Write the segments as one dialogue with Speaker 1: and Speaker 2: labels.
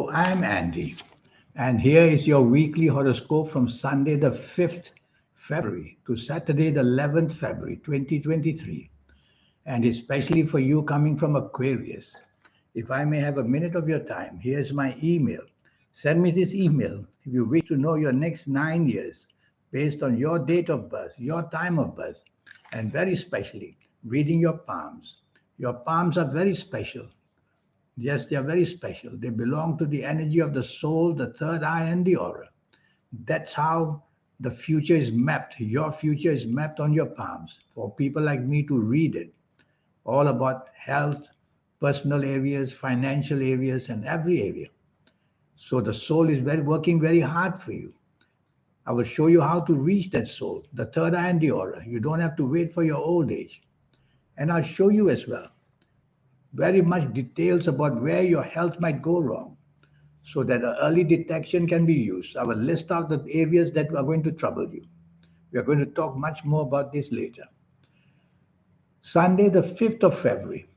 Speaker 1: Hello, I'm Andy, and here is your weekly horoscope from Sunday, the 5th February to Saturday, the 11th February 2023, and especially for you coming from Aquarius. If I may have a minute of your time, here's my email. Send me this email if you wish to know your next 9 years based on your date of birth, your time of birth, and very specially, reading your palms. Your palms are very special. Yes, they are very special. They belong to the energy of the soul, the third eye, and the aura. That's how the future is mapped. Your future is mapped on your palms for people like me to read it. All about health, personal areas, financial areas, and every area. So the soul is working very hard for you. I will show you how to reach that soul, the third eye and the aura. You don't have to wait for your old age. And I'll show you as well very much details about where your health might go wrong so that early detection can be used. I will list out the areas that are going to trouble you. We are going to talk much more about this later. Sunday, the 5th of February,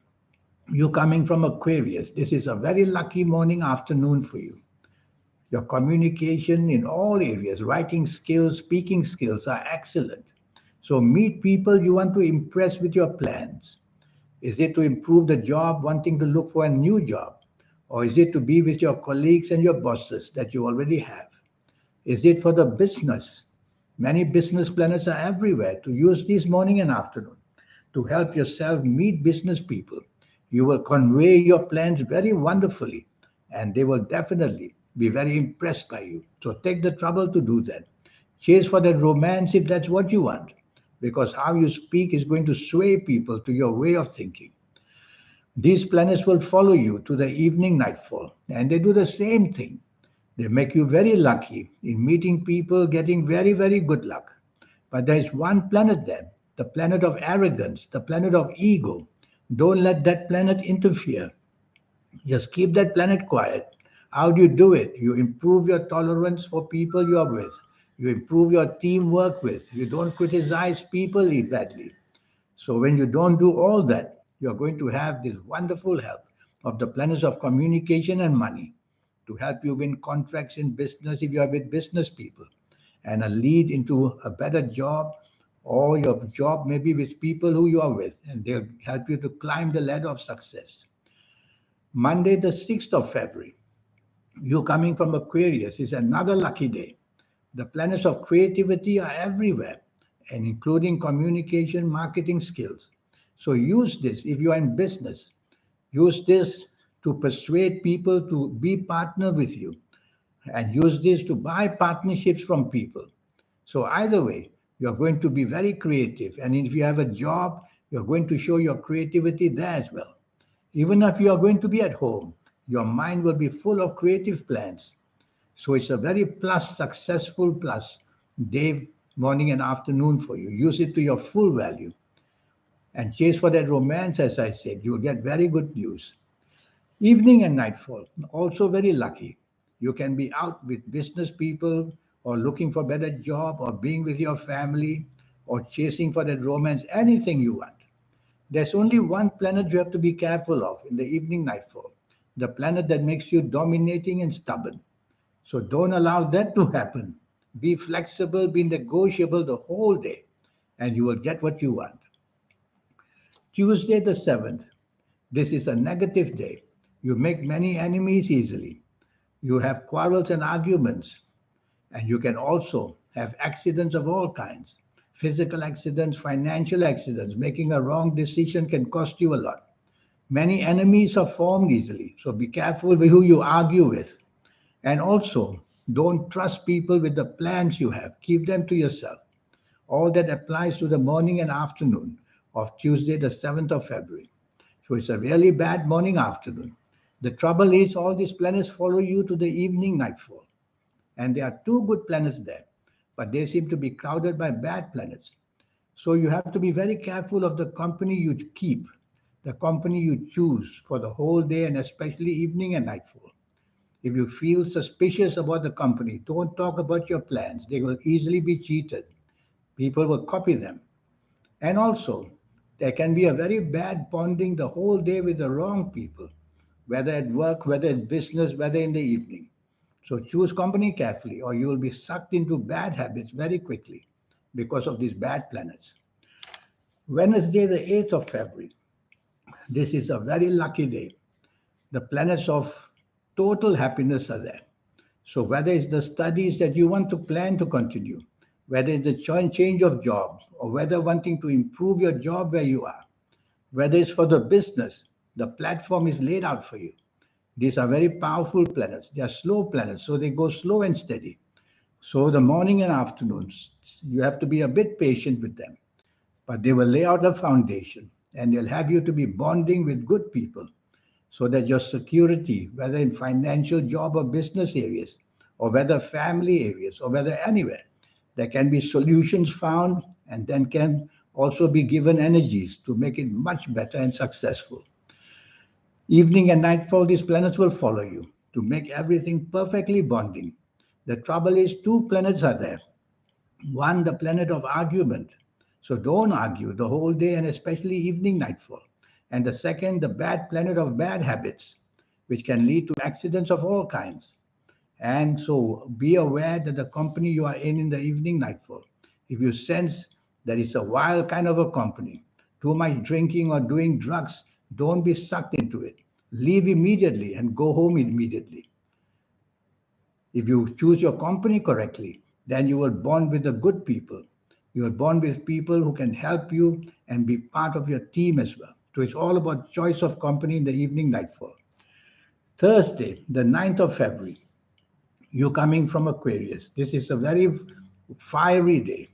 Speaker 1: you coming from Aquarius. This is a very lucky morning afternoon for you. Your communication in all areas, writing skills, speaking skills are excellent. So meet people you want to impress with your plans. Is it to improve the job, wanting to look for a new job? Or is it to be with your colleagues and your bosses that you already have? Is it for the business? Many business planners are everywhere to use this morning and afternoon to help yourself meet business people. You will convey your plans very wonderfully, and they will definitely be very impressed by you. So take the trouble to do that. Chase for that romance if that's what you want, because how you speak is going to sway people to your way of thinking. These planets will follow you to the evening nightfall, and they do the same thing. They make you very lucky in meeting people, getting very, very good luck. But there is one planet there, the planet of arrogance, the planet of ego. Don't let that planet interfere. Just keep that planet quiet. How do you do it? You improve your tolerance for people you are with. You improve your teamwork with. You don't criticize people badly. So when you don't do all that, you're going to have this wonderful help of the planets of communication and money to help you win contracts in business if you are with business people and a lead into a better job, or your job may be with people who you are with and they'll help you to climb the ladder of success. Monday, the 6th of February, you coming from Aquarius is another lucky day. The planets of creativity are everywhere, and including communication, marketing skills. So use this if you are in business. Use this to persuade people to be partner with you, and use this to buy partnerships from people. So either way, you're going to be very creative. And if you have a job, you're going to show your creativity there as well. Even if you are going to be at home, your mind will be full of creative plans. So it's a very plus, successful plus day, morning, and afternoon for you. Use it to your full value and chase for that romance, as I said. You'll get very good news. Evening and nightfall, also very lucky. You can be out with business people or looking for better job or being with your family or chasing for that romance, anything you want. There's only one planet you have to be careful of in the evening nightfall, the planet that makes you dominating and stubborn. So don't allow that to happen. Be flexible, be negotiable the whole day, and you will get what you want. Tuesday, the 7th. This is a negative day. You make many enemies easily. You have quarrels and arguments, and you can also have accidents of all kinds, physical accidents, financial accidents. Making a wrong decision can cost you a lot. Many enemies are formed easily, so be careful with who you argue with. And also, don't trust people with the plans you have. Keep them to yourself. All that applies to the morning and afternoon of Tuesday, the 7th of February. So it's a really bad morning afternoon. The trouble is, all these planets follow you to the evening nightfall. And there are two good planets there, but they seem to be crowded by bad planets. So you have to be very careful of the company you keep, the company you choose for the whole day and especially evening and nightfall. If you feel suspicious about the company, don't talk about your plans. They will easily be cheated. People will copy them. And also, there can be a very bad bonding the whole day with the wrong people. whether at work, whether in business, whether in the evening. So choose company carefully, or you will be sucked into bad habits very quickly because of these bad planets. Wednesday, the 8th of February. This is a very lucky day. The planets of total happiness are there. So whether it's the studies that you want to plan to continue, whether it's the change of job, or whether wanting to improve your job where you are, whether it's for the business, the platform is laid out for you. These are very powerful planets. They are slow planets, so they go slow and steady. So the morning and afternoons, you have to be a bit patient with them, but they will lay out a foundation and they'll have you to be bonding with good people so that your security, whether in financial, job, or business areas, or whether family areas, or whether anywhere, there can be solutions found and then can also be given energies to make it much better and successful. Evening and nightfall, these planets will follow you to make everything perfectly bonding. The trouble is, two planets are there. One, the planet of argument. So don't argue the whole day and especially evening nightfall. And the second, the bad planet of bad habits, which can lead to accidents of all kinds. And so be aware that the company you are in the evening nightfall, if you sense that it's a wild kind of a company, too much drinking or doing drugs, don't be sucked into it. Leave immediately and go home immediately. If you choose your company correctly, then you will bond with the good people. You will bond with people who can help you and be part of your team as well. So it's all about choice of company in the evening nightfall. Thursday, the 9th of February, you coming from Aquarius. This is a very fiery day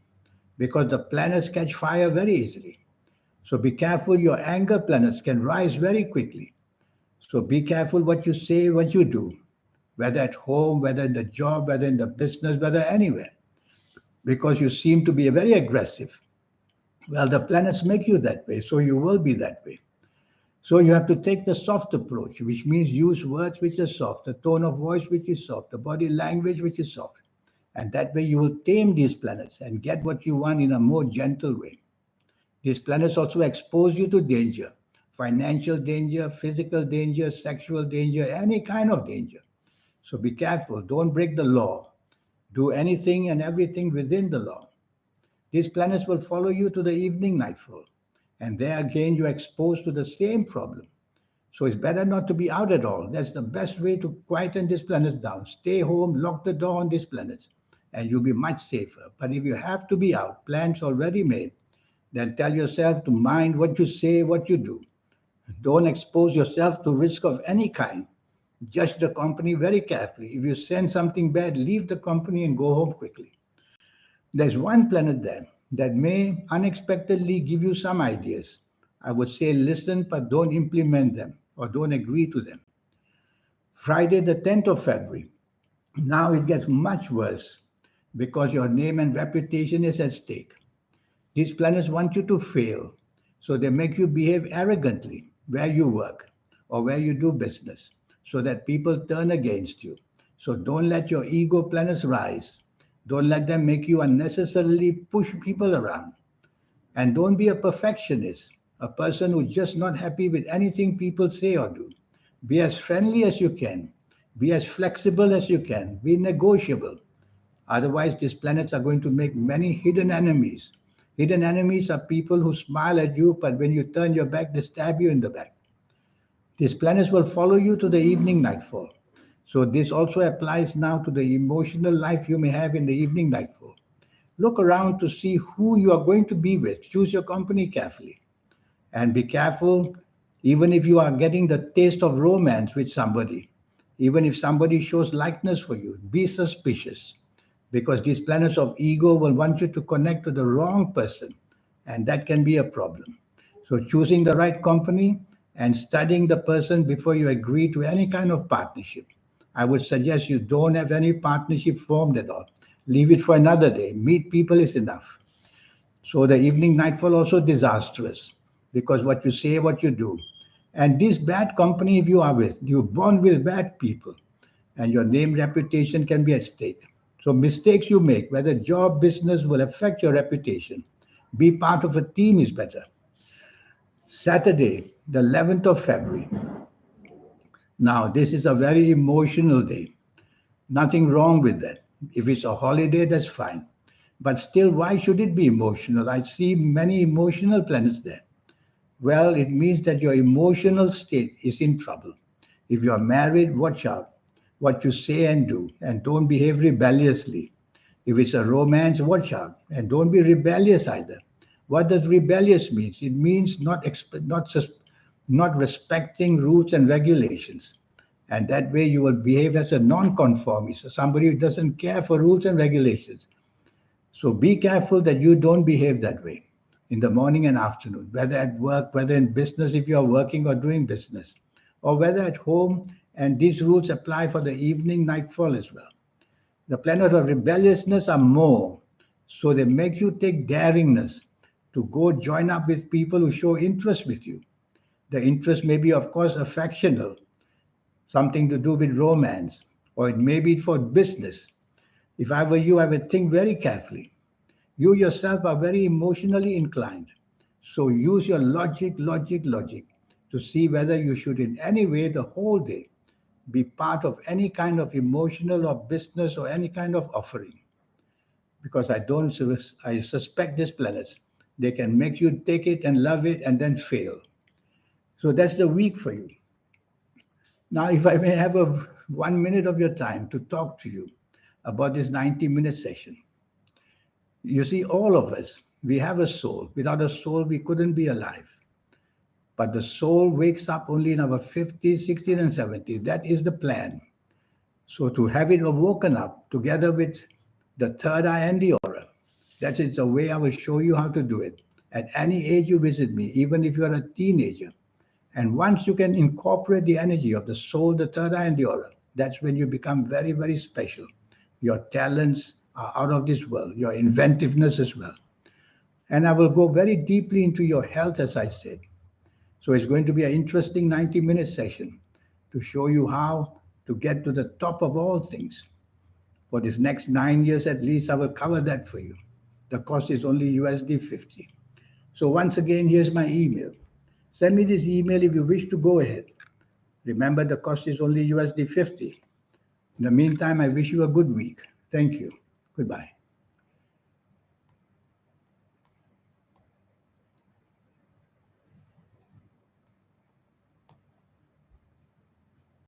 Speaker 1: because the planets catch fire very easily. So be careful, your anger planets can rise very quickly. So be careful what you say, what you do, whether at home, whether in the job, whether in the business, whether anywhere, because you seem to be very aggressive. Well, the planets make you that way, so you will be that way. So you have to take the soft approach, which means use words which are soft, the tone of voice which is soft, the body language which is soft. And that way you will tame these planets and get what you want in a more gentle way. These planets also expose you to danger, financial danger, physical danger, sexual danger, any kind of danger. So be careful, don't break the law. Do anything and everything within the law. These planets will follow you to the evening nightfall. And there again, you're exposed to the same problem. So it's better not to be out at all. That's the best way to quieten these planets down. Stay home, lock the door on these planets, and you'll be much safer. But if you have to be out, plans already made, then tell yourself to mind what you say, what you do. Don't expose yourself to risk of any kind. Judge the company very carefully. If you sense something bad, leave the company and go home quickly. There's one planet there that may unexpectedly give you some ideas. I would say listen, but don't implement them or don't agree to them. Friday, the 10th of February. Now it gets much worse because your name and reputation is at stake. These planets want you to fail, so they make you behave arrogantly where you work or where you do business so that people turn against you. So don't let your ego planets rise. Don't let them make you unnecessarily push people around. And don't be a perfectionist, a person who's just not happy with anything people say or do. Be as friendly as you can. Be as flexible as you can. Be negotiable. Otherwise, these planets are going to make many hidden enemies. Hidden enemies are people who smile at you, but when you turn your back, they stab you in the back. These planets will follow you to the evening nightfall. So this also applies now to the emotional life you may have in the evening nightfall. Look around to see who you are going to be with. Choose your company carefully. And be careful, even if you are getting the taste of romance with somebody, even if somebody shows likeness for you, be suspicious because these planets of ego will want you to connect to the wrong person, and that can be a problem. So, choosing the right company and studying the person before you agree to any kind of partnership. I would suggest you don't have any partnership formed at all. Leave it for another day. Meet people is enough. So the evening nightfall also disastrous because what you say, what you do. And this bad company if you are with, you bond with bad people and your name reputation can be at stake. So mistakes you make, whether job, business will affect your reputation. Be part of a team is better. Saturday, the 11th of February. Now, this is a very emotional day. Nothing wrong with that. If it's a holiday, that's fine. But still, why should it be emotional? I see many emotional planets there. Well, it means that your emotional state is in trouble. If you are married, watch out what you say and do, and don't behave rebelliously. If it's a romance, watch out and don't be rebellious either. What does rebellious means? It means not respecting rules and regulations. And that way you will behave as a non-conformist, somebody who doesn't care for rules and regulations. So be careful that you don't behave that way in the morning and afternoon, whether at work, whether in business, if you are working or doing business, or whether at home. And these rules apply for the evening, nightfall as well. The planet of rebelliousness are more. So they make you take daringness to go join up with people who show interest with you. The interest may be, of course, affectional, something to do with romance, or it may be for business. If I were you, I would think very carefully. You yourself are very emotionally inclined. So use your logic to see whether you should in any way the whole day be part of any kind of emotional or business or any kind of offering. Because I suspect these planets, they can make you take it and love it and then fail. So that's the week for you. Now, if I may have 1 minute of your time to talk to you about this 90-minute session. You see, all of us, we have a soul. Without a soul, we couldn't be alive. But the soul wakes up only in our 50s, 60s, and 70s. That is the plan. So to have it awoken up together with the third eye and the aura, that's it's a way I will show you how to do it. At any age you visit me, even if you're a teenager. And once you can incorporate the energy of the soul, the third eye, and the aura, that's when you become very, very special. Your talents are out of this world, your inventiveness as well. And I will go very deeply into your health, as I said. So it's going to be an interesting 90-minute session to show you how to get to the top of all things. For this next 9 years at least, I will cover that for you. The cost is only USD 50. So once again, here's my email. Send me this email if you wish to go ahead. Remember, the cost is only USD 50. In the meantime, I wish you a good week. Thank you. Goodbye.